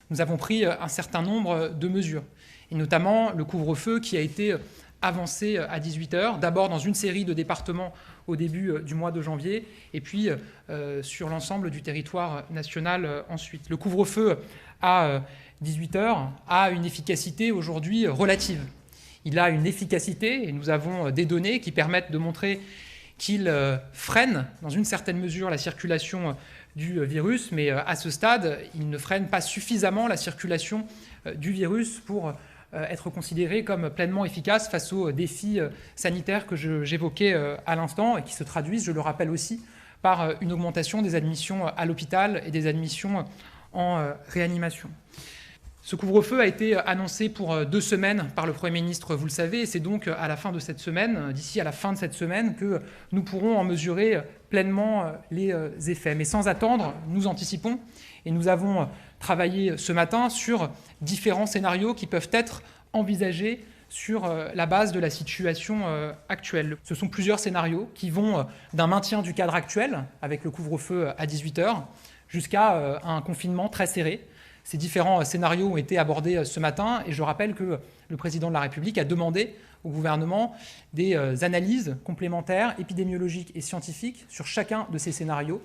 nous avons pris un certain nombre de mesures, et notamment le couvre-feu qui a été avancé à 18 h, d'abord dans une série de départements au début du mois de janvier, et puis sur l'ensemble du territoire national ensuite. Le couvre-feu à 18 h a une efficacité aujourd'hui relative. Il a une efficacité, et nous avons des données qui permettent de montrer qu'il freine, dans une certaine mesure, la circulation du virus, mais à ce stade, il ne freine pas suffisamment la circulation du virus pour être considéré comme pleinement efficace face aux défis sanitaires que j'évoquais à l'instant et qui se traduisent, je le rappelle aussi, par une augmentation des admissions à l'hôpital et des admissions en réanimation. Ce couvre-feu a été annoncé pour 2 semaines par le Premier ministre, vous le savez, et c'est donc à la fin de cette semaine, d'ici à la fin de cette semaine, que nous pourrons en mesurer pleinement les effets. Mais sans attendre, nous anticipons et nous avons travaillé ce matin sur différents scénarios qui peuvent être envisagés sur la base de la situation actuelle. Ce sont plusieurs scénarios qui vont d'un maintien du cadre actuel, avec le couvre-feu à 18 h, jusqu'à un confinement très serré. Ces différents scénarios ont été abordés ce matin et je rappelle que le président de la République a demandé au gouvernement des analyses complémentaires, épidémiologiques et scientifiques sur chacun de ces scénarios